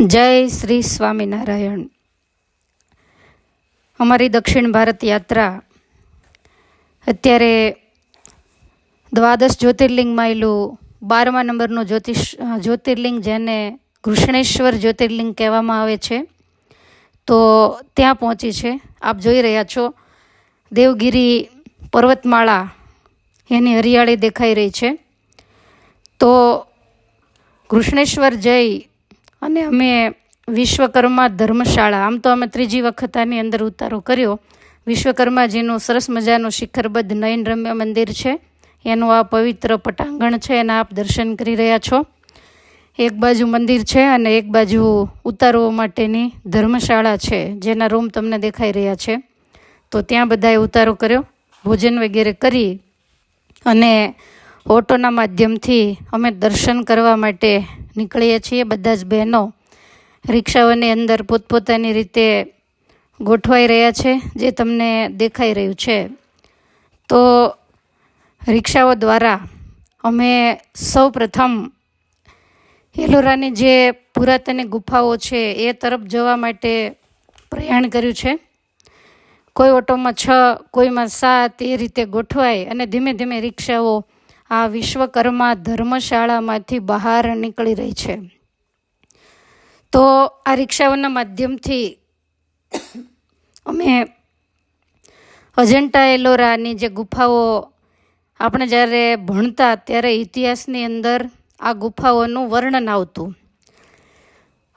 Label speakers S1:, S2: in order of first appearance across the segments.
S1: જય શ્રી સ્વામિનારાયણ. અમારી દક્ષિણ ભારત યાત્રા અત્યારે દ્વાદશ જ્યોતિર્લિંગમાં આવેલું 12મા નંબરનું જ્યોતિર્લિંગ, જેને ઘૃષ્ણેશ્વર જ્યોતિર્લિંગ કહેવામાં આવે છે, તો ત્યાં પહોંચી છે. આપ જોઈ રહ્યા છો દેવગિરી પર્વતમાળા, એની હરિયાળી દેખાઈ રહી છે. તો ઘૃષ્ણેશ્વર જઈ અને અમે વિશ્વકર્મા ધર્મશાળા, આમ તો અમે ત્રીજી વખત આની અંદર ઉતારો કર્યો. વિશ્વકર્માજીનું સરસ મજાનું શિખરબદ્ધ નયનરમ્ય મંદિર છે, એનું આ પવિત્ર પટાંગણ છે, એના આપ દર્શન કરી રહ્યા છો. એક બાજુ મંદિર છે અને એક બાજુ ઉતારવા માટેની ધર્મશાળા છે, જેના રૂમ તમને દેખાઈ રહ્યા છે. તો ત્યાં બધાએ ઉતારો કર્યો, ભોજન વગેરે કરી અને ઓટોના માધ્યમથી અમે દર્શન કરવા માટે નીકળીએ છીએ. બધા જ બહેનો રિક્ષાઓની અંદર પોતપોતાની રીતે ગોઠવાઈ રહ્યા છે, જે તમને દેખાઈ રહ્યું છે. તો રિક્ષાઓ દ્વારા અમે સૌ પ્રથમ એલોરાની જે પુરાતન ગુફાઓ છે એ તરફ જવા માટે પ્રયાણ કર્યું છે. કોઈ ઓટોમાં 6, કોઈમાં 7, એ રીતે ગોઠવાય અને ધીમે ધીમે રિક્ષાઓ આ વિશ્વકર્મા ધર્મશાળામાંથી બહાર નીકળી રહી છે. તો આ રિક્ષાઓના માધ્યમથી અમે અજંટા એલોરાની જે ગુફાઓ, આપણે જ્યારે ભણતા ત્યારે ઇતિહાસની અંદર આ ગુફાઓનું વર્ણન આવતું,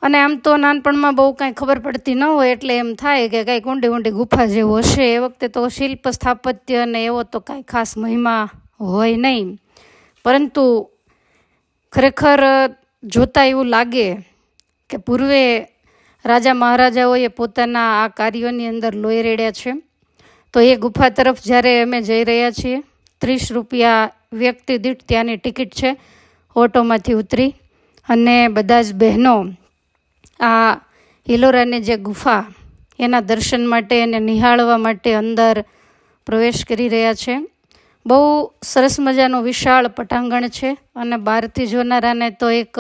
S1: અને આમ તો નાનપણમાં બહુ કાંઈ ખબર પડતી ન હોય, એટલે એમ થાય કે કાંઈક ઊંડી ઊંડી ગુફા જેવું હશે. એ વખતે તો શિલ્પ સ્થાપત્ય અને એવો તો કાંઈ ખાસ મહિમા હોય નહીં, પરંતુ ખરેખર જોતાં એવું લાગે કે પૂર્વે રાજા મહારાજાઓએ પોતાના આ કાર્યોની અંદર લોહી રેડ્યા છે. તો એ ગુફા તરફ જ્યારે અમે જઈ રહ્યા છીએ, 30 રૂપિયા વ્યક્તિ દીઠ ત્યાંની ટિકિટ છે. ઓટોમાંથી ઉતરી અને બધા જ બહેનો આ એલોરાની જે ગુફા, એના દર્શન માટે અને નિહાળવા માટે અંદર પ્રવેશ કરી રહ્યા છે. બહુ સરસ મજાનું વિશાળ પટાંગણ છે અને બહારથી જોનારાને તો એક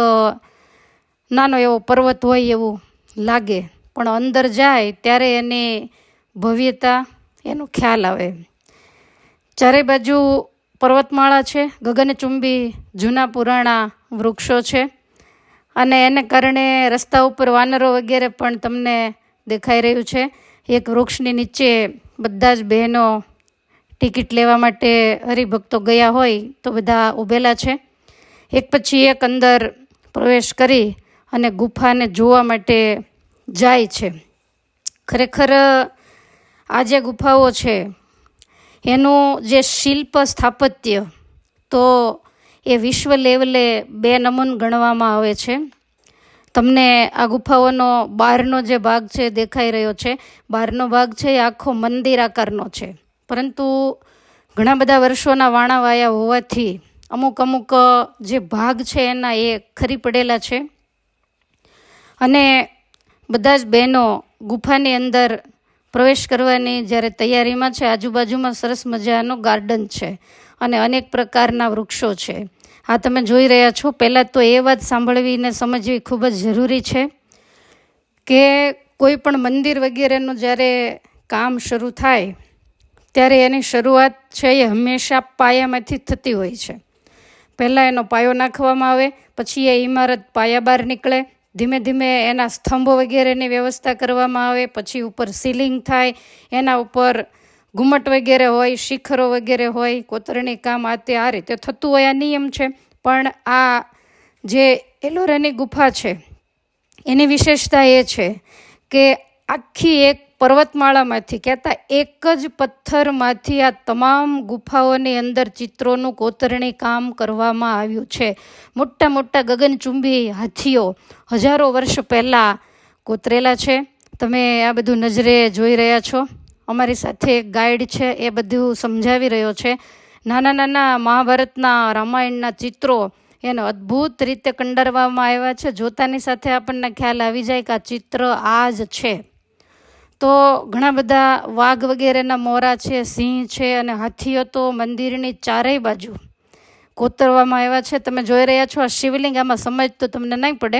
S1: નાનો એવો પર્વત હોય એવું લાગે, પણ અંદર જાય ત્યારે એની ભવ્યતા, એનો ખ્યાલ આવે. ચારે બાજુ પર્વતમાળા છે, ગગનચુંબી જૂના પુરાણા વૃક્ષો છે, અને એને કારણે રસ્તા ઉપર વાનરો વગેરે પણ તમને દેખાઈ રહ્યું છે. એક વૃક્ષની નીચે બધા જ બહેનો ટિકિટ લેવા માટે હરિભક્તો ગયા હોય તો બધા ઊભેલા છે. એક પછી એક અંદર પ્રવેશ કરી અને ગુફાને જોવા માટે જાય છે. ખરેખર આ જે ગુફાઓ છે એનું જે શિલ્પ સ્થાપત્ય, તો એ વિશ્વ લેવલે 2 નમૂન ગણવામાં આવે છે. તમને આ ગુફાઓનો બહારનો જે ભાગ છે દેખાઈ રહ્યો છે. બહારનો ભાગ છે એ આખો મંદિર આકારનો છે, પરંતુ ઘણા બધા વર્ષોના વાણા વાયા હોવાથી અમુક જે ભાગ છે એના એ ખરી પડેલા છે. અને બધા જ બહેનો ગુફાની અંદર પ્રવેશ કરવાની જ્યારે તૈયારીમાં છે, આજુબાજુમાં સરસ મજાનું ગાર્ડન છે અને અનેક પ્રકારના વૃક્ષો છે. આ તમે જોઈ રહ્યા છો. પહેલાં તો એ વાત સાંભળવી ને સમજવી ખૂબ જ જરૂરી છે કે કોઈ પણ મંદિર વગેરેનું જ્યારે કામ શરૂ થાય ત્યારે એની શરૂઆત છે એ હંમેશા પાયામાંથી થતી હોય છે. પહેલાં એનો પાયો નાખવામાં આવે, પછી એ ઇમારત પાયા બહાર નીકળે, ધીમે ધીમે એના સ્તંભો વગેરેની વ્યવસ્થા કરવામાં આવે, પછી ઉપર સીલિંગ થાય, એના ઉપર ઘુમ્મટ વગેરે હોય, શિખરો વગેરે હોય, કોતરણી કામ, આ રીતે થતું હોય. આ નિયમ છે. પણ આ જે એલોરાની ગુફા છે એની વિશેષતા એ છે કે આખી એક પર્વતમાળામાંથી, કહેતા એક જ પથ્થરમાંથી આ તમામ ગુફાઓની અંદર ચિત્રોનું કોતરણી કામ કરવામાં આવ્યું છે. મોટા મોટા ગગનચુંબી હાથીઓ હજારો વર્ષ પહેલાં કોતરેલા છે. તમે આ બધું નજરે જોઈ રહ્યા છો. અમારી સાથે એક ગાઈડ છે, એ બધું સમજાવી રહ્યો છે. નાના નાના મહાભારતના, રામાયણના ચિત્રો એને અદ્ભુત રીતે કંડારવામાં આવ્યા છે. જોતાની સાથે આપણને ખ્યાલ આવી જાય કે આ ચિત્ર આ જ છે. તો ઘણા બધા વાઘ વગેરેના મોરા છે, સિંહ છે, અને હાથીઓ તો મંદિરની ચારેય બાજુ કોતરવામાં આવ્યા છે. તમે જોઈ રહ્યા છો આ શિવલિંગ, આમાં સમજ તો તમને નહીં પડે,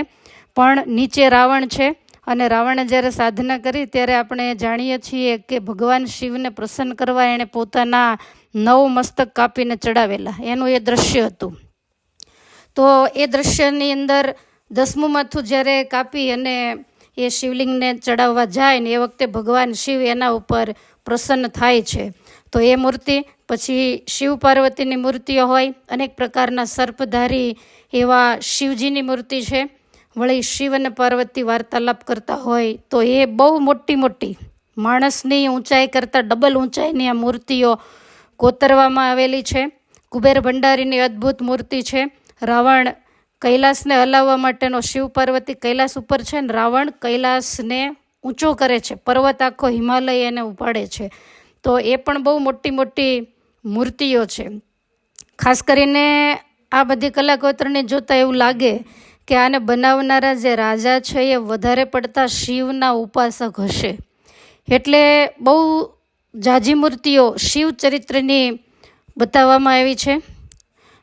S1: પણ નીચે રાવણ છે અને રાવણે જ્યારે સાધના કરી ત્યારે આપણે જાણીએ છીએ કે ભગવાન શિવને પ્રસન્ન કરવા એણે પોતાના 9 મસ્તક કાપીને ચડાવેલા, એનું એ દ્રશ્ય હતું. તો એ દ્રશ્યની અંદર 10મું માથું જ્યારે કાપી અને એ શિવલિંગને ચડાવવા જાય ને એ વખતે ભગવાન શિવ એના ઉપર પ્રસન્ન થાય છે. તો એ મૂર્તિ, પછી શિવ પાર્વતીની મૂર્તિઓ હોય, અનેક પ્રકારના સર્પધારી એવા શિવજીની મૂર્તિ છે. વળી શિવ અને પાર્વતી વાર્તાલાપ કરતા હોય તો એ બહુ મોટી મોટી માણસની ઊંચાઈ કરતાં ડબલ ઊંચાઈની આ મૂર્તિઓ કોતરવામાં આવેલી છે. કુબેર ભંડારીની અદ્ભુત મૂર્તિ છે. રાવણ કૈલાસને હલાવવા માટેનો, શિવ પાર્વતી કૈલાસ ઉપર છે ને રાવણ કૈલાસને ઊંચો કરે છે, પર્વત આખો હિમાલય એને ઉપાડે છે. તો એ પણ બહુ મોટી મોટી મૂર્તિઓ છે. ખાસ કરીને આ બધી કલાકોતરને જોતાં એવું લાગે કે આને બનાવનારા જે રાજા છે એ વધારે પડતા શિવના ઉપાસક હશે. એટલે બહુ ઝાઝી મૂર્તિઓ શિવ ચરિત્રની બતાવવામાં આવી છે.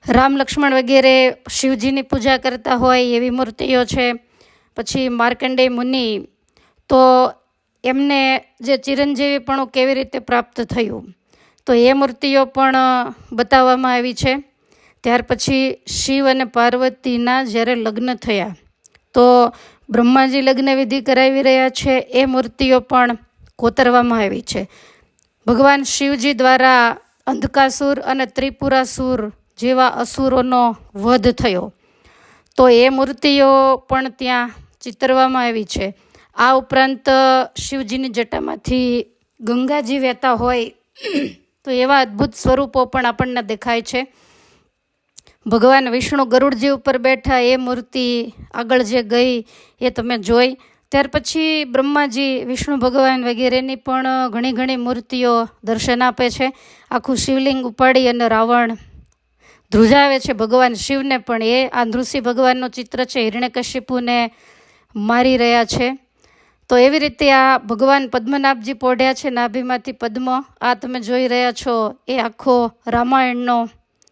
S1: રામ લક્ષ્મણ વગેરે શિવજીની પૂજા કરતા હોય એવી મૂર્તિઓ છે. પછી માર્કંડેય મુનિ, તો એમને જે ચિરંજીવીપણું કેવી રીતે પ્રાપ્ત થયું તો એ મૂર્તિઓ પણ બતાવવામાં આવી છે. ત્યાર પછી શિવ અને પાર્વતીના જ્યારે લગ્ન થયા તો બ્રહ્માજી લગ્ન વિધિ કરાવી રહ્યા છે, એ મૂર્તિઓ પણ કોતરવામાં આવી છે. ભગવાન શિવજી દ્વારા અંધકાસુર અને ત્રિપુરાસુર જેવા અસુરોનો વધ થયો તો એ મૂર્તિઓ પણ ત્યાં ચિતરવામાં આવી છે. આ ઉપરાંત શિવજીની જટામાંથી ગંગાજી વહેતા હોય તો એવા અદ્ભુત સ્વરૂપો પણ આપણને દેખાય છે. ભગવાન વિષ્ણુ ગરુડજી ઉપર બેઠા એ મૂર્તિ આગળ જે ગઈ એ તમે જોઈ. ત્યાર પછી બ્રહ્માજી, વિષ્ણુ ભગવાન વગેરેની પણ ઘણી મૂર્તિઓ દર્શન આપે છે. આખું શિવલિંગ ઉપાડી અને રાવણ ધ્રુજાવે છે ભગવાન શિવને, પણ એ આ નૃસિંહ ભગવાનનું ચિત્ર છે, હિરણ્યકશિપુને મારી રહ્યા છે. તો એવી રીતે આ ભગવાન પદ્મનાભજી પોઢ્યા છે, નાભીમાંથી પદ્મ, આ તમે જોઈ રહ્યા છો એ આખો રામાયણનો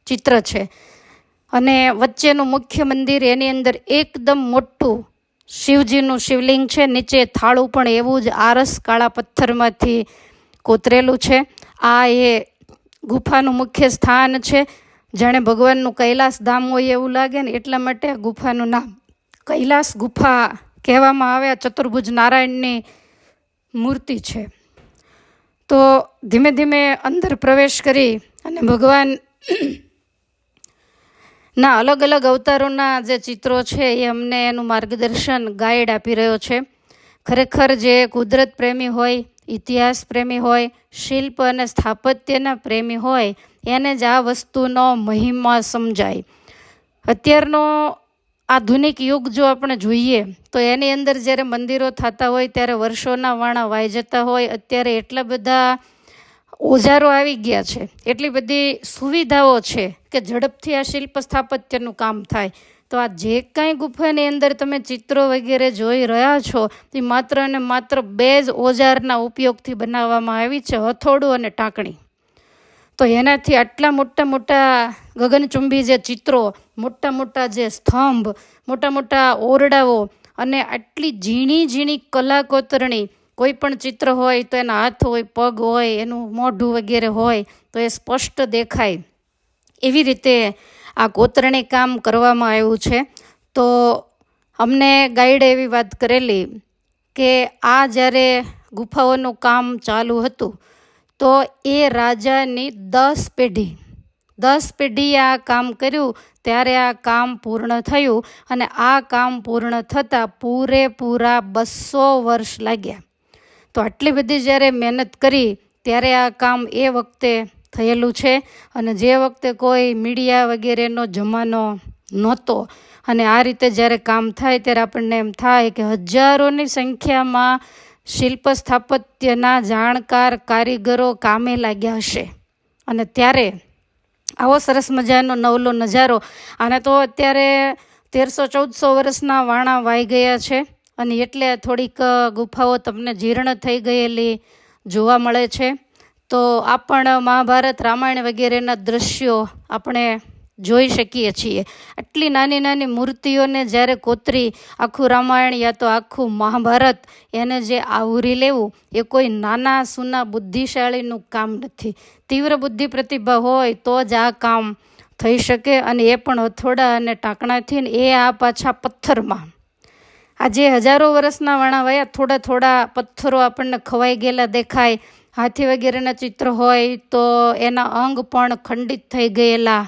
S1: ચિત્ર છે. અને વચ્ચેનું મુખ્ય મંદિર, એની અંદર એકદમ મોટું શિવજીનું શિવલિંગ છે, નીચે થાળું પણ એવું જ આરસ કાળા પથ્થરમાંથી કોતરેલું છે. આ એ ગુફાનું મુખ્ય સ્થાન છે, જાણે ભગવાનનું કૈલાસ ધામ હોય એવું લાગે ને, એટલા માટે આ ગુફાનું નામ કૈલાસ ગુફા કહેવામાં આવે. આ ચતુર્ભુજ નારાયણની મૂર્તિ છે. તો ધીમે ધીમે અંદર પ્રવેશ કરી અને ભગવાન ના અલગ અલગ અવતારોના જે ચિત્રો છે એ અમને એનું માર્ગદર્શન, ગાઈડ આપી રહ્યો છે. ખરેખર જે કુદરત પ્રેમી હોય, ઇતિહાસ પ્રેમી હોય, શિલ્પ અને સ્થાપત્યના પ્રેમી હોય એને જ આ વસ્તુનો મહિમા સમજાય. અત્યારનો આધુનિક યુગ જો આપણે જોઈએ તો એની અંદર જ્યારે મંદિરો થતા હોય ત્યારે વર્ષોના વાણા વાઈ જતા હોય. અત્યારે એટલા બધા ઓજારો આવી ગયા છે, એટલી બધી સુવિધાઓ છે કે ઝડપથી આ શિલ્પ સ્થાપત્યનું કામ થાય. તો આ જે કાંઈ ગુફાની અંદર તમે ચિત્રો વગેરે જોઈ રહ્યા છો એ માત્ર અને માત્ર 2 જ ઓજારના ઉપયોગથી બનાવવામાં આવી છે, હથોડું અને ટાંકણી. તો એનાથી આટલા મોટા મોટા ગગનચુંબી જે ચિત્રો, મોટા મોટા જે સ્તંભ, મોટા મોટા ઓરડાઓ અને આટલી ઝીણી ઝીણી કલાકોતરણી, કોઈ પણ ચિત્ર હોય તો એના હાથ હોય, પગ હોય, એનું મોઢું વગેરે હોય તો એ સ્પષ્ટ દેખાય એવી રીતે આ કોતરણી કામ કરવામાં આવ્યું છે. તો અમને ગાઈડે એવી વાત કરેલી કે આ જ્યારે ગુફાઓનું કામ ચાલુ હતું તો એ રાજાની 10 પેઢીએ આ કામ કર્યું ત્યારે આ કામ પૂર્ણ થયું. અને આ કામ પૂર્ણ થતાં પૂરેપૂરા 200 વર્ષ લાગ્યા. તો આટલી બધી જ્યારે મહેનત કરી ત્યારે આ કામ એ વખતે થયેલું છે. અને જે વખતે કોઈ મીડિયા વગેરેનો જમાનો નહોતો. અને આ રીતે જ્યારે કામ થાય ત્યારે આપણને એમ થાય કે હજારોની સંખ્યામાં શિલ્પ સ્થાપત્યના જાણકાર કારીગરો કામે લાગ્યા હશે. અને ત્યારે આવો સરસ મજાનો નવલો નજારો. આને તો અત્યારે 1300-1400 વર્ષના વાણા વાઈ ગયા છે અને એટલે થોડીક ગુફાઓ તમને જીર્ણ થઈ ગયેલી જોવા મળે છે. તો આ પણ મહાભારત, રામાયણ વગેરેના દ્રશ્યો આપણે જોઈ શકીએ છીએ. આટલી નાની નાની મૂર્તિઓને જ્યારે કોતરી આખું રામાયણ યા તો આખું મહાભારત એને જે આવરી લેવું એ કોઈ નાના સૂના બુદ્ધિશાળીનું કામ નથી. તીવ્ર બુદ્ધિ પ્રતિભા હોય તો જ આ કામ થઈ શકે, અને એ પણ હથોડા અને ટાંકણાથી, ને એ આ પાછા પથ્થરમાં. આજે હજારો વર્ષના વણાવાયા થોડા થોડા પથ્થરો આપણને ખવાઈ ગયેલા દેખાય. હાથી વગેરેના ચિત્ર હોય તો એના અંગ પણ ખંડિત થઈ ગયેલા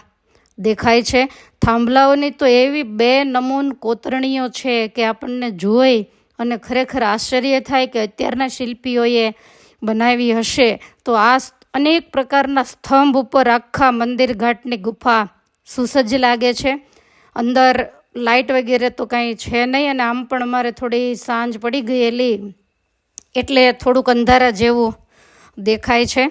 S1: દેખાય છે. થાંભલાઓની તો એવી બેનમૂન કોતરણીઓ છે કે આપણને જોઈ અને ખરેખર આશ્ચર્ય થાય કે અત્યારના શિલ્પીઓએ બનાવી હશે. તો આ અનેક પ્રકારના સ્તંભ ઉપર આખા મંદિર ઘાટની ગુફા સુસજ્જ લાગે છે. અંદર લાઇટ વગેરે તો કાંઈ છે નહીં, અને આમ પણ અમારે થોડી સાંજ પડી ગયેલી એટલે થોડુંક અંધારા જેવું દેખાય છે.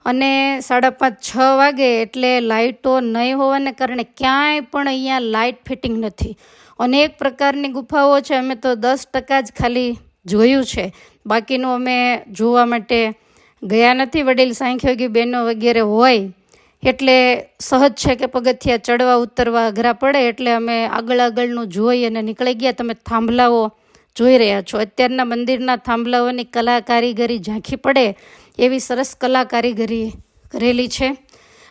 S1: અને 5:30-6 વાગે એટલે લાઇટો નહીં હોવાને કારણે ક્યાંય પણ અહીંયા લાઇટ ફિટિંગ નથી. અનેક પ્રકારની ગુફાઓ છે, અમે તો 10% જ ખાલી જોયું છે, બાકીનું અમે જોવા માટે ગયા નથી. વડીલ સાંખ્યોગી બહેનો વગેરે હોય એટલે સહજ છે કે પગથિયા ચડવા ઉતરવા અઘરા પડે, એટલે અમે આગળનું જોઈ અને નીકળી ગયા. તમે થાંભલાઓ જોઈ રહ્યા છો. અત્યારના મંદિરના થાંભલાઓની કલા કારીગરી ઝાંખી પડે એવી સરસ કલા કારીગરી કરેલી છે.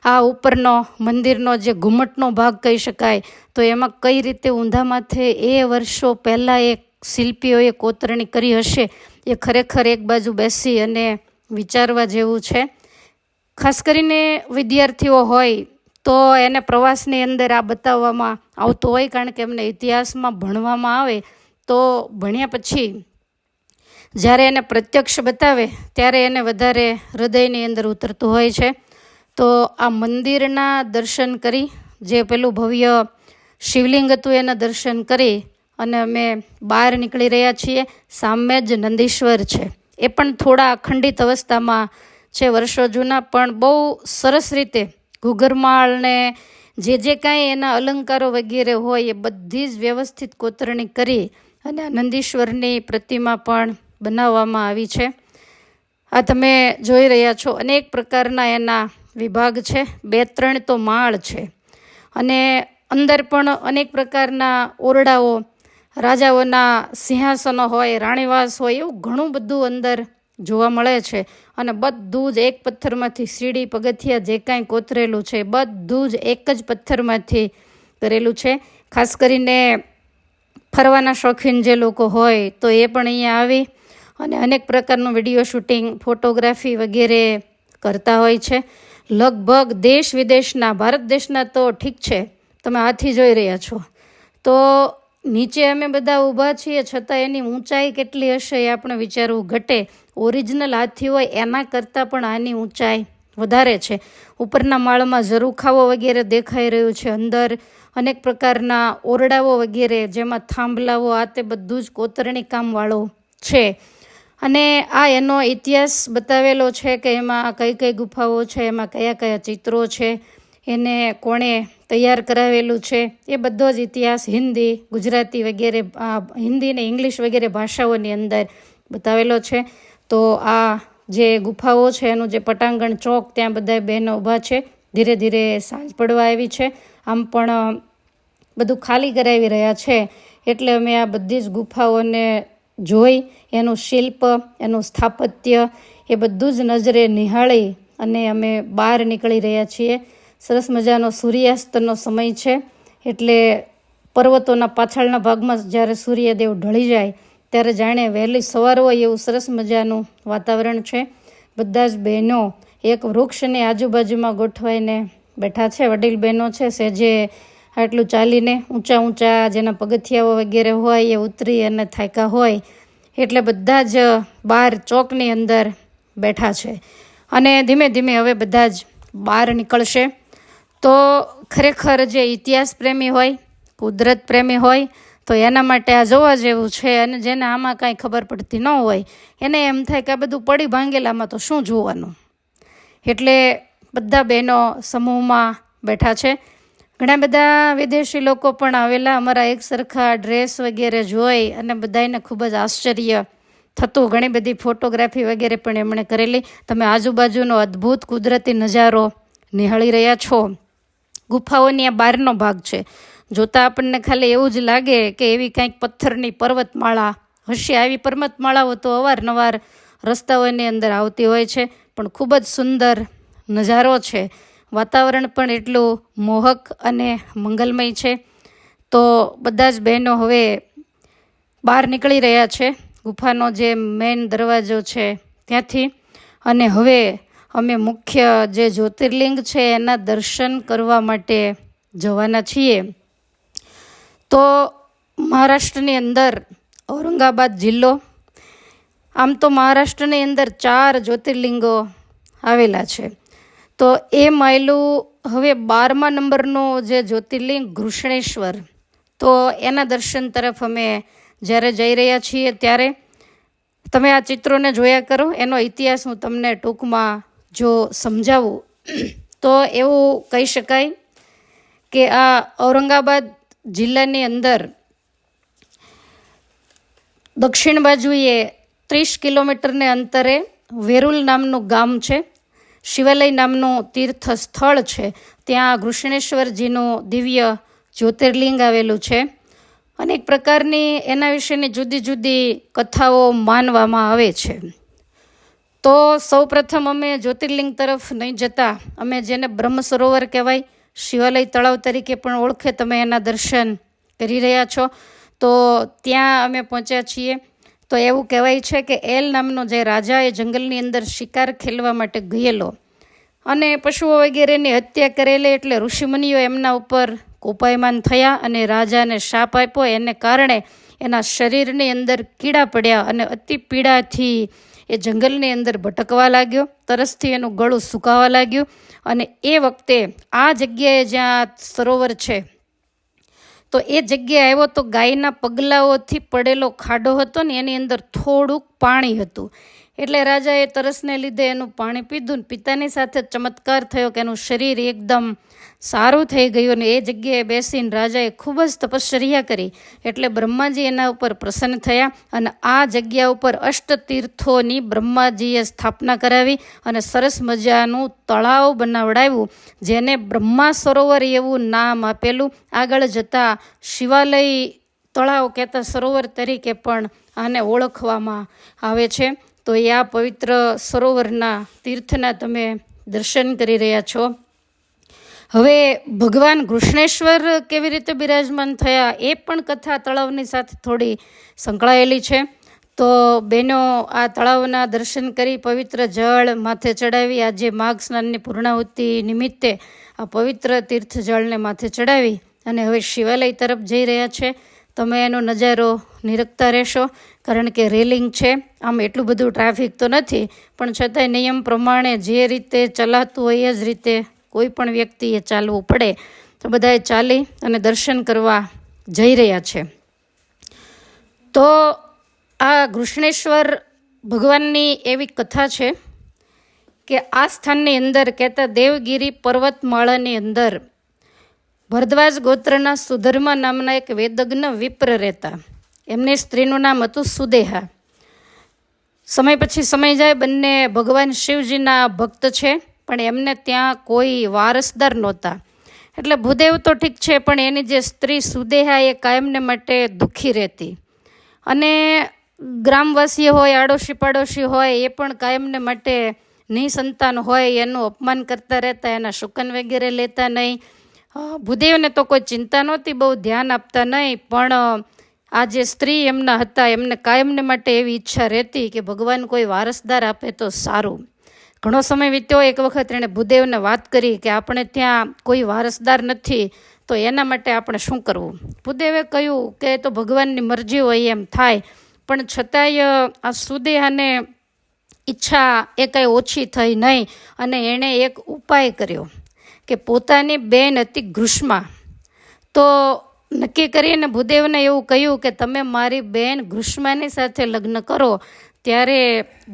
S1: આ ઉપરનો મંદિરનો જે ઘુમ્મટનો ભાગ કહી શકાય, તો એમાં કઈ રીતે ઊંધા માથે એ વર્ષો પહેલાં એ શિલ્પીઓએ કોતરણી કરી હશે એ ખરેખર એક બાજુ બેસી અને વિચારવા જેવું છે. ખાસ કરીને વિદ્યાર્થીઓ હોય તો એને પ્રવાસની અંદર આ બતાવવામાં આવતું હોય, કારણ કે એમને ઇતિહાસમાં ભણવામાં આવે તો ભણ્યા પછી જ્યારે એને પ્રત્યક્ષ બતાવે ત્યારે એને વધારે હૃદયની અંદર ઉતરતું હોય છે. તો આ મંદિરના દર્શન કરી, જે પેલું ભવ્ય શિવલિંગ હતું એના દર્શન કરી અને અમે બહાર નીકળી રહ્યા છીએ. સામે જ નંદીશ્વર છે, એ પણ થોડા અખંડિત અવસ્થામાં છે, વર્ષો જૂના, પણ બહુ સરસ રીતે ઘૂઘરમાળ ને જે કાંઈ એના અલંકારો વગેરે હોય એ બધી જ વ્યવસ્થિત કોતરણી કરી અને નંદીશ્વરની પ્રતિમા પણ બનાવવામાં આવી છે. આ તમે જોઈ રહ્યા છો. અનેક પ્રકારના એના વિભાગ છે, 2-3 તો માળ છે, અને અંદર પણ અનેક પ્રકારના ઓરડાઓ, રાજાઓના સિંહાસનો હોય, રાણીવાસ હોય, એવું ઘણું બધું અંદર જોવા મળે છે. અને બધું જ એક પથ્થરમાંથી, સીડી પગથિયા જે કાંઈ કોતરેલું છે બધું જ એક જ પથ્થરમાંથી કરેલું છે. ખાસ કરીને ફરવાના શોખીન જે લોકો હોય તો એ પણ અહીંયા આવી અને અનેક પ્રકારનું વિડીયો શૂટિંગ, ફોટોગ્રાફી વગેરે કરતા હોય છે. લગભગ દેશ વિદેશના, ભારત દેશના તો ઠીક છે, તમે હાથી જોઈ રહ્યા છો, તો નીચે અમે બધા ઊભા છીએ છતાં એની ઊંચાઈ કેટલી હશે એ આપણે વિચારવું ઘટે. ઓરિજિનલ હાથી હોય એના કરતાં પણ આની ઊંચાઈ વધારે છે. ઉપરના માળમાં ઝરૂખાઓ વગેરે દેખાઈ રહ્યું છે. અંદર અનેક પ્રકારના ઓરડાઓ વગેરે, જેમાં થાંભલાઓ, આ તે બધું જ કોતરણી કામવાળો છે. અને આ એનો ઇતિહાસ બતાવેલો છે કે એમાં કઈ કઈ ગુફાઓ છે, એમાં કયા કયા ચિત્રો છે, એને કોણે તૈયાર કરાવેલું છે, એ બધો જ ઇતિહાસ હિન્દી, ગુજરાતી વગેરે, હિન્દી ને ઇંગ્લિશ વગેરે ભાષાઓની અંદર બતાવેલો છે. તો આ જે ગુફાઓ છે એનું જે પટાંગણ ચોક, ત્યાં બધા બહેનો ઊભા છે. ધીરે ધીરે સાંજ પડવા આવી છે, આમ પણ બધું ખાલી કરાવી રહ્યા છે. એટલે અમે આ બધી જ ગુફાઓને જોઈ, એનું શિલ્પ, એનું સ્થાપત્ય, એ બધું જ નજરે નિહાળી અને અમે બહાર નીકળી રહ્યા છીએ. સરસ મજાનો સૂર્યાસ્તનો સમય છે, એટલે પર્વતોના પાછળના ભાગમાં જ્યારે સૂર્યદેવ ઢળી જાય ત્યારે જાણે વહેલી સવાર હોય એવું સરસ મજાનું વાતાવરણ છે. બધા જ બહેનો એક વૃક્ષની આજુબાજુમાં ગોઠવાઈને બેઠા છે. વડીલ બહેનો છે, સેજે આટલું ચાલીને ઊંચા જેના પગથિયાઓ વગેરે હોય એ ઉતરી અને થાક્યા હોય એટલે બધા જ બહાર ચોકની અંદર બેઠા છે. અને ધીમે ધીમે હવે બધા જ બહાર નીકળશે. તો ખરેખર જે ઇતિહાસ પ્રેમી હોય, કુદરત પ્રેમી હોય તો એના માટે આ જોવા જેવું છે. અને જેને આમાં કાંઈ ખબર પડતી ન હોય એને એમ થાય કે આ બધું પડી ભાંગેલામાં તો શું જોવાનું. એટલે બધા બહેનો સમૂહમાં બેઠા છે. ઘણા બધા વિદેશી લોકો પણ આવેલા. અમારા એક સરખા ડ્રેસ વગેરે જોઈ અને બધાને ખૂબ જ આશ્ચર્ય થતું. ઘણી બધી ફોટોગ્રાફી વગેરે પણ એમણે કરેલી. તમે આજુબાજુનો અદ્ભુત કુદરતી નજારો નિહાળી રહ્યા છો. ગુફાઓની આ બહારનો ભાગ છે. જોતાં આપણને ખાલી એવું જ લાગે કે એવી કંઈક પથ્થરની પર્વતમાળા હશે. આવી પર્વતમાળાઓ તો અવારનવાર રસ્તાઓની અંદર આવતી હોય છે, પણ ખૂબ જ સુંદર નજારો છે. વાતાવરણ પણ એટલું મોહક અને મંગલમય છે. તો બધા જ બહેનો હવે બહાર નીકળી રહ્યા છે ગુફાનો જે મેઇન દરવાજો છે ત્યાંથી, અને હવે અમે મુખ્ય જે જ્યોતિર્લિંગ છે એના દર્શન કરવા માટે જવાના છીએ. તો મહારાષ્ટ્રની અંદર ઔરંગાબાદ જિલ્લો, આમ તો મહારાષ્ટ્રની અંદર 4 જ્યોતિર્લિંગો આવેલા છે. તો એ માયલું હવે 12મા નંબરનું જે જ્યોતિર્લિંગ ઘૃષ્ણેશ્વર, તો એના દર્શન તરફ અમે જ્યારે જઈ રહ્યા છીએ ત્યારે તમે આ ચિત્રોને જોયા કરો. એનો ઇતિહાસ હું તમને ટૂંકમાં જો સમજાવું તો એવું કહી શકાય કે આ ઔરંગાબાદ જિલ્લાની અંદર દક્ષિણ બાજુએ 30 કિલોમીટરને અંતરે વેરુલ નામનું ગામ છે. શિવાલય નામનું તીર્થ સ્થળ છે. ત્યાં ઘૃષ્ણેશ્વરજીનું દિવ્ય જ્યોતિર્લિંગ આવેલું છે. અનેક પ્રકારની એના વિશેની જુદી જુદી કથાઓ માનવામાં આવે છે. તો સૌપ્રથમ અમે જ્યોતિર્લિંગ તરફ નહીં જતા અમે જેને બ્રહ્મ સરોવર કહેવાય, શિવાલય તળાવ તરીકે પણ ઓળખે, તમે એના દર્શન કરી રહ્યા છો. તો ત્યાં અમે પહોંચ્યા છીએ. તો એવું કહેવાય છે કે એલ નામનો જે રાજા એ જંગલની અંદર શિકાર ખેલવા માટે ગયેલો અને પશુઓ વગેરેની હત્યા કરેલી, એટલે ઋષિમુનિઓ એમના ઉપર કોપાયમાન થયા અને રાજાને શાપ આપ્યો. એને કારણે એના શરીરની અંદર કીડા પડ્યા અને અતિ પીડાથી એ જંગલની અંદર ભટકવા લાગ્યો. તરસથી એનું ગળું સુકાવા લાગ્યું. અને એ વખતે આ જગ્યાએ જ્યાં સરોવર છે તો એ જગ્યાએ આવ્યો તો ગાયના પગલાઓથી પડેલો ખાડો હતો ને એની અંદર થોડુંક પાણી હતું. એટલે રાજાએ તરસને લીધે એનું પાણી પીધું. પિતાની સાથે ચમત્કાર થયો કે એનું શરીર એકદમ સારું થઈ ગયું. અને એ જગ્યાએ બેસીને રાજાએ ખૂબ જ તપશ્ચર્યા કરી. એટલે બ્રહ્માજી એના ઉપર પ્રસન્ન થયા અને આ જગ્યા ઉપર અષ્ટતીર્થોની બ્રહ્માજીએ સ્થાપના કરાવી અને સરસ મજાનું તળાવ બનાવડાવ્યું, જેને બ્રહ્મા સરોવર એવું નામ આપેલું. આગળ જતાં શિવાલય તળાવ કહેતા સરોવર તરીકે પણ આને ઓળખવામાં આવે છે. તો એ આ પવિત્ર સરોવરના તીર્થના તમે દર્શન કરી રહ્યા છો. હવે ભગવાન ઘૃષ્ણેશ્વર કેવી રીતે બિરાજમાન થયા એ પણ કથા તળાવની સાથે થોડી સંકળાયેલી છે. તો બહેનો આ તળાવના દર્શન કરી પવિત્ર જળ માથે ચડાવી, આજે માઘ સ્નાનની પૂર્ણાહુતિ નિમિત્તે આ પવિત્ર તીર્થ જળને માથે ચડાવી અને હવે શિવાલય તરફ જઈ રહ્યા છે. તમે એનો નજારો નિરખતા રહેશો, કારણ કે રેલિંગ છે. આમ એટલું બધું ટ્રાફિક તો નથી, પણ છતાંય નિયમ પ્રમાણે જે રીતે ચલાતું હોય એ જ રીતે કોઈ પણ વ્યક્તિએ ચાલવું પડે. તો બધાએ ચાલી અને દર્શન કરવા જઈ રહ્યા છે. તો આ ઘૃષ્ણેશ્વર ભગવાનની એવી કથા છે કે આ સ્થાનની અંદર કહેતા દેવગીરી પર્વતમાળાની અંદર ભરદ્વાજ ગોત્રના સુધર્મા નામના એક વેદજ્ઞ વિપ્ર રહેતા. એમની સ્ત્રીનું નામ હતું સુદેહા. સમય પછી સમય જાય, બંને ભગવાન શિવજીના ભક્ત છે, પણ એમને ત્યાં કોઈ વારસદાર નહોતા. એટલે ભૂદેવ તો ઠીક છે, પણ એની જે સ્ત્રી સુદેહા એ કાયમને માટે દુઃખી રહેતી. અને ગ્રામવાસીઓ હોય, આડોશી પાડોશી હોય, એ પણ કાયમને માટે નિસંતાન હોય એનું અપમાન કરતા રહેતા, એના શુકન વગેરે લેતા નહીં. ભૂદેવને તો કોઈ ચિંતા નહોતી, બહુ ધ્યાન આપતા નહીં, પણ આ જે સ્ત્રી એમના હતા એમને કાયમને માટે એવી ઈચ્છા રહેતી કે ભગવાન કોઈ વારસદાર આપે તો સારું. ઘણો સમય વીત્યો. એક વખત એણે ભૂદેવને વાત કરી કે આપણે ત્યાં કોઈ વારસદાર નથી, તો એના માટે આપણે શું કરવું. ભૂદેવે કહ્યું કે તો ભગવાનની મરજી હોય એમ થાય. પણ છતાંય આ સુદેહાને ઈચ્છા એ કાંઈ ઓછી થઈ નહીં અને એણે એક ઉપાય કર્યો કે પોતાની બેન હતી ઘૃષ્મા, તો નક્કી કરીને ભૂદેવને એવું કહ્યું કે તમે મારી બેન ઘૃષ્માની સાથે લગ્ન કરો. ત્યારે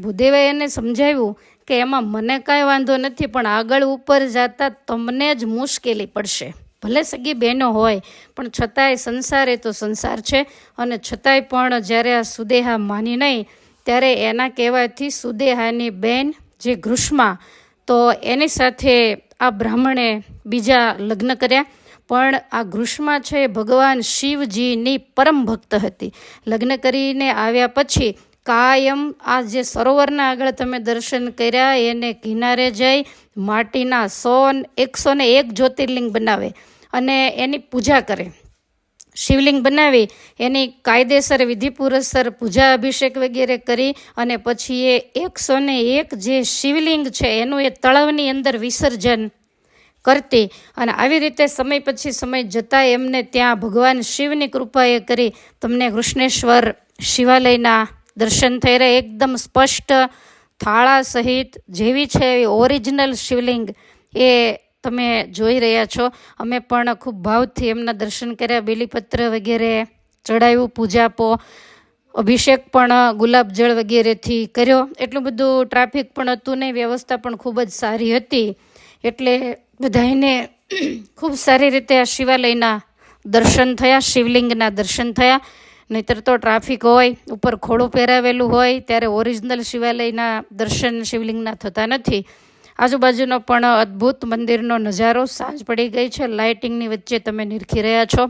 S1: ભૂદેવે એને સમજાવ્યું કે એમાં મને કાંઈ વાંધો નથી, પણ આગળ ઉપર જતાં તમને જ મુશ્કેલી પડશે. ભલે સગી બહેનો હોય, પણ છતાંય સંસાર એ તો સંસાર છે. અને છતાંય પણ જ્યારે આ સુદેહા માની નહીં, ત્યારે એના કહેવાથી સુદેહાની બેન જે ઘૃષ્મા, તો એની સાથે આ બ્રાહ્મણે બીજા લગ્ન કર્યા. પણ આ ઘૃષ્મા છે એ ભગવાન શિવજીની પરમ ભક્ત હતી. લગ્ન કરીને આવ્યા પછી કાયમ આ જે સરોવરના આગળ તમે દર્શન કર્યા એને કિનારે જઈ માટીના 101 જ્યોતિર્લિંગ બનાવે અને એની પૂજા કરે. શિવલિંગ બનાવી એની કાયદેસર વિધિપૂર્વક પૂજા અભિષેક વગેરે કરી અને પછી એ 101 જે શિવલિંગ છે એનું એ તળાવની અંદર વિસર્જન કરતી. અને આવી રીતે સમય પછી સમય જતાં એમને ત્યાં ભગવાન શિવની કૃપાએ કરી તમને કૃષ્ણેશ્વર શિવાલયના દર્શન થઈ રહે. એકદમ સ્પષ્ટ થાળા સહિત જેવી છે એવી ઓરિજિનલ શિવલિંગ એ તમે જોઈ રહ્યા છો. અમે પણ ખૂબ ભાવથી એમના દર્શન કર્યા, બેલીપત્ર વગેરે ચડાવ્યું, પૂજાપો, અભિષેક પણ ગુલાબજળ વગેરેથી કર્યો. એટલું બધું ટ્રાફિક પણ હતું નહીં, વ્યવસ્થા પણ ખૂબ જ સારી હતી. એટલે બધાને ખૂબ સારી રીતે આ શિવાલયના દર્શન થયા, શિવલિંગના દર્શન થયા. નહીંતર તો ટ્રાફિક હોય, ઉપર ખોળું પહેરાવેલું હોય ત્યારે ઓરિજિનલ શિવાલયના દર્શન શિવલિંગના થતા નથી. આજુબાજુનો પણ અદ્ભુત મંદિરનો નજારો, સાંજ પડી ગઈ છે, લાઇટિંગની વચ્ચે તમે નિરખી રહ્યા છો.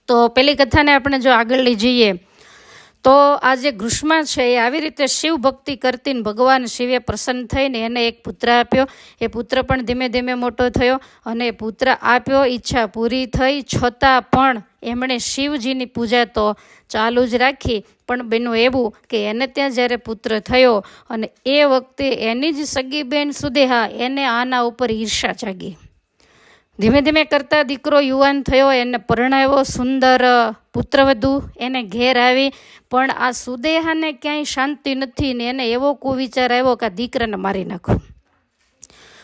S1: તો પેલી કથાને આપણે જો આગળ લઈ જઈએ તો આ જે ઘૃષ્મા છે એ આવી રીતે શિવ ભક્તિ કરતી ને ભગવાન શિવે પ્રસન્ન થઈને એને એક પુત્ર આપ્યો. એ પુત્ર પણ ધીમે ધીમે મોટો થયો અને પુત્ર આપ્યો, ઈચ્છા પૂરી થઈ, છતાં પણ એમણે શિવજીની પૂજા તો ચાલુ જ રાખી. પણ બન્યું એવું કે એને ત્યાં જ્યારે પુત્ર થયો અને એ વખતે એની જ સગી બેન સુદેહા એને આના ઉપર ઈર્ષા જાગી. ધીમે ધીમે કરતાં દીકરો યુવાન થયો, એને પરણાવ્યો, સુંદર પુત્રવધુ એને ઘેર આવી. પણ આ સુદેહાને ક્યાંય શાંતિ નથી ને એને એવો કુવિચાર આવ્યો કે આ દીકરાને મારી નાખો.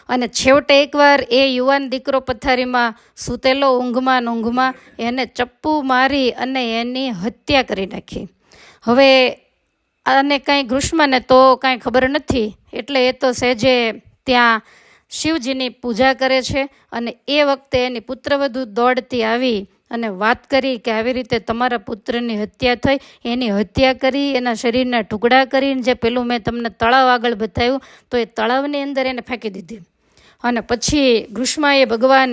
S1: અને છેવટે એકવાર એ યુવાન દીકરો પથારીમાં સૂતેલો ઊંઘમાં એને ચપ્પુ મારી અને એની હત્યા કરી નાખી. હવે આને કાંઈ ઘૃષ્માને તો કાંઈ ખબર નથી, એટલે એ તો સહેજે ત્યાં શિવજીની પૂજા કરે છે. અને એ વખતે એની પુત્રવધુ દોડતી આવી અને વાત કરી કે આવી રીતે તમારા પુત્રની હત્યા થઈ. એની હત્યા કરી, એના શરીરના ટુકડા કરીને જે પેલું મેં તમને તળાવ આગળ બતાવ્યું તો એ તળાવની અંદર એને ફેંકી દીધી. અને પછી ઘૃષ્માએ ભગવાન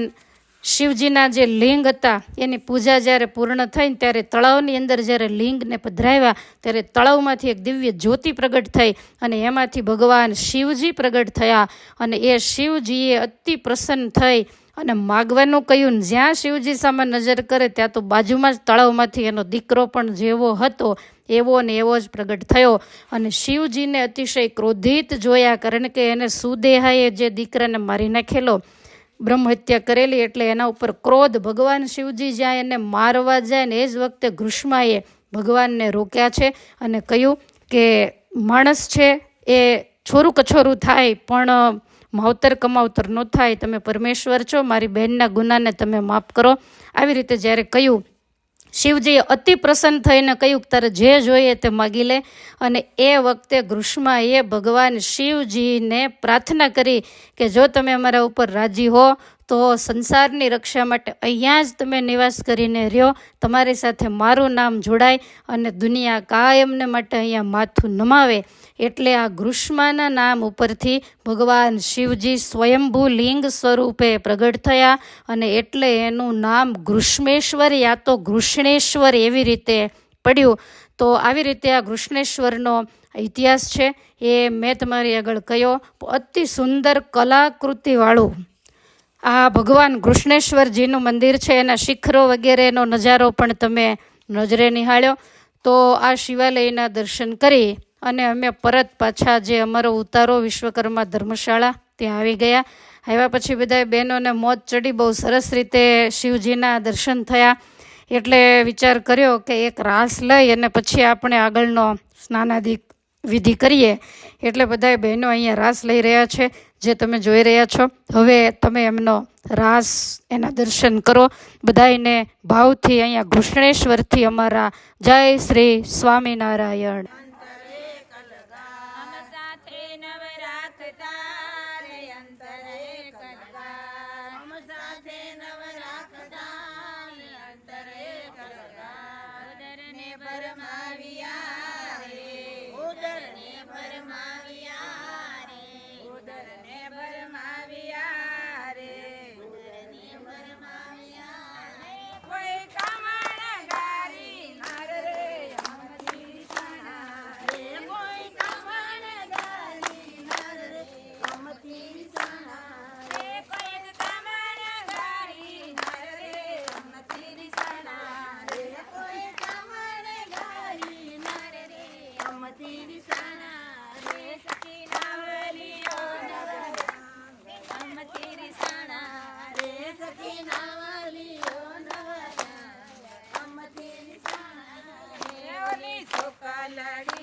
S1: શિવજીના જે લિંગ હતા એની પૂજા જ્યારે પૂર્ણ થઈ ત્યારે તળાવની અંદર જ્યારે લિંગને પધરાવ્યા ત્યારે તળાવમાંથી એક દિવ્ય જ્યોતિ પ્રગટ થઈ અને એમાંથી ભગવાન શિવજી પ્રગટ થયા. અને એ શિવજીએ અતિ પ્રસન્ન થઈ અને માગવાનું કહ્યું. જ્યાં શિવજી સામે નજર કરે ત્યાં તો બાજુમાં જ તળાવમાંથી એનો દીકરો પણ જેવો હતો એવો ને એવો જ પ્રગટ થયો. અને શિવજીને અતિશય ક્રોધિત જોયા, કારણ કે એને સુદેહાએ જે દીકરાને મારી નાખેલો, બ્રહ્મ હત્યા કરેલી, એટલે એના ઉપર ક્રોધ. ભગવાન શિવજી જ્યાં એને મારવા જાય ને એ જ વખતે ઘૃષ્માએ ભગવાનને રોક્યા છે અને કહ્યું કે માણસ છે એ છોરું કછોરું થાય પણ માવતર કમાવતર ન થાય. તમે પરમેશ્વર છો, મારી બહેનના ગુનાને તમે માફ કરો. આવી રીતે જ્યારે કહ્યું, શિવજીએ અતિ પ્રસન્ન થઈને કહ્યું તારે જે જોઈએ તે માગી લે. અને એ વખતે ઘૃષ્માએ ભગવાન શિવજીને પ્રાર્થના કરી કે જો તમે અમારા ઉપર રાજી હો તો સંસારની રક્ષા માટે અહીંયા જ તમે નિવાસ કરીને રહ્યો, તમારી સાથે મારું નામ જોડાય અને દુનિયા કાયમને માટે અહીંયા માથું નમાવે. એટલે આ ઘૃષ્માના નામ ઉપરથી ભગવાન શિવજી સ્વયંભૂ લિંગ સ્વરૂપે પ્રગટ થયા અને એટલે એનું નામ ઘૃષ્મેશ્વર યા તો ઘૃષ્ણેશ્વર એવી રીતે પડ્યું. તો આવી રીતે આ ઘૃષ્ણેશ્વરનો ઇતિહાસ છે એ મેં તમારી આગળ કહ્યો. અતિ સુંદર કલાકૃતિવાળું આ ભગવાન ઘૃષ્ણેશ્વરજીનું મંદિર છે. એના શિખરો વગેરેનો નજારો પણ તમે નજરે નિહાળ્યો. તો આ શિવાલયના દર્શન કરી અને અમે પરત પાછા જે અમારો ઉતારો વિશ્વકર્મા ધર્મશાળા ત્યાં આવી ગયા. આવ્યા પછી બધા બહેનોને મોજ ચડી, બહુ સરસ રીતે શિવજીના દર્શન થયા. એટલે વિચાર કર્યો કે એક રાસ લઈ અને પછી આપણે આગળનો સ્નાનાદિક વિધિ કરીએ. એટલે બધા બહેનો અહીંયા રાસ લઈ રહ્યા છે જે તમે જોઈ રહ્યા છો. હવે તમે એમનો રાસ એના દર્શન કરો. બધાને ભાવથી અહીંયા ઘૃષ્ણેશ્વરથી અમારા જય શ્રી સ્વામિનારાયણ.
S2: અમથી રીસાણા રે સખી નાવલીઓ નવરા અમથી રીસાણા રે સખી નાવલીઓ નવરા અમથી રીસાણા રે ઓલી ચોકાલડી